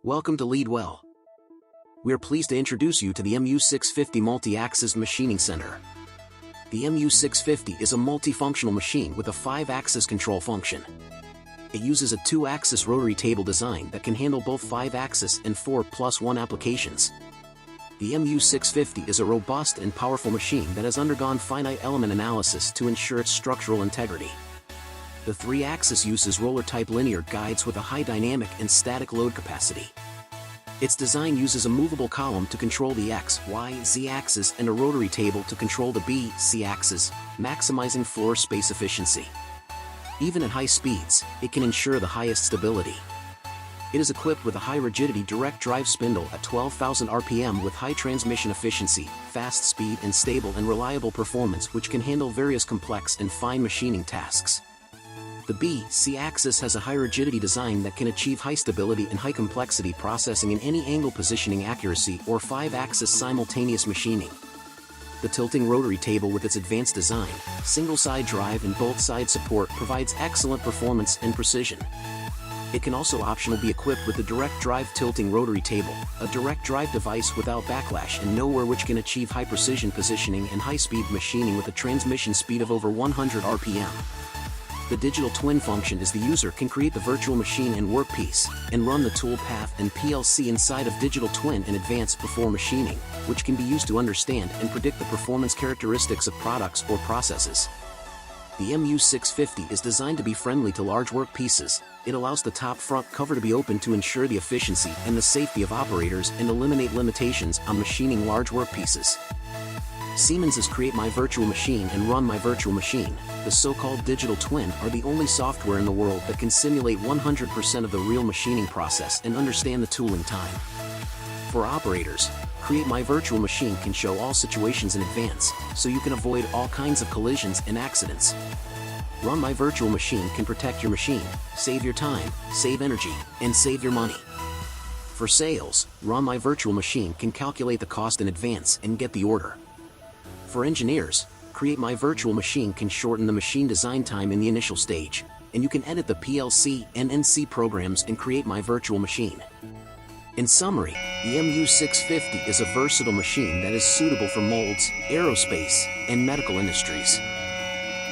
Welcome to Lead Well. We are pleased to introduce you to the MU-650 Multi-Axis Machining Center. The MU-650 is a multifunctional machine with a 5-axis control function. It uses a 2-axis rotary table design that can handle both 5-axis and 4+1 applications. The MU-650 is a robust and powerful machine that has undergone finite element analysis to ensure its structural integrity. The 3-axis uses roller-type linear guides with a high dynamic and static load capacity. Its design uses a movable column to control the X, Y, Z axis and a rotary table to control the B, C axis, maximizing floor space efficiency. Even at high speeds, it can ensure the highest stability. It is equipped with a high rigidity direct drive spindle at 12,000 RPM with high transmission efficiency, fast speed and stable and reliable performance which can handle various complex and fine machining tasks. The B-C axis has a high rigidity design that can achieve high stability and high complexity processing in any angle positioning accuracy or 5-axis simultaneous machining. The tilting rotary table with its advanced design, single-side drive and both-side support provides excellent performance and precision. It can also optionally be equipped with the direct drive tilting rotary table, a direct drive device without backlash and nowhere which can achieve high precision positioning and high-speed machining with a transmission speed of over 100 RPM. The digital twin function is the user can create the virtual machine and workpiece, and run the tool path and PLC inside of digital twin in advance before machining, which can be used to understand and predict the performance characteristics of products or processes. The MU-650 is designed to be friendly to large workpieces. It allows the top front cover to be open to ensure the efficiency and the safety of operators and eliminate limitations on machining large workpieces. Siemens's Create My Virtual Machine and Run My Virtual Machine, the so-called digital twin, are the only software in the world that can simulate 100% of the real machining process and understand the tooling time. For operators, Create My Virtual Machine can show all situations in advance, so you can avoid all kinds of collisions and accidents. Run My Virtual Machine can protect your machine, save your time, save energy, and save your money. For sales, Run My Virtual Machine can calculate the cost in advance and get the order. For engineers, Create My Virtual Machine can shorten the machine design time in the initial stage, and you can edit the PLC and NC programs in Create My Virtual Machine. In summary, the MU-650 is a versatile machine that is suitable for molds, aerospace, and medical industries.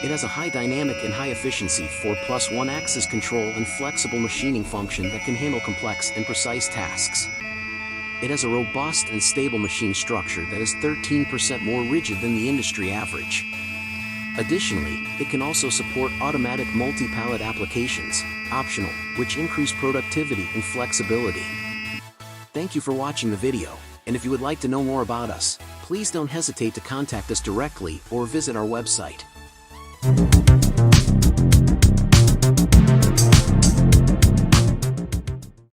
It has a high dynamic and high efficiency 4+1 axis control and flexible machining function that can handle complex and precise tasks. It has a robust and stable machine structure that is 13% more rigid than the industry average. Additionally, it can also support automatic multi-pallet applications, optional, which increase productivity and flexibility. Thank you for watching the video, and if you would like to know more about us, please don't hesitate to contact us directly or visit our website.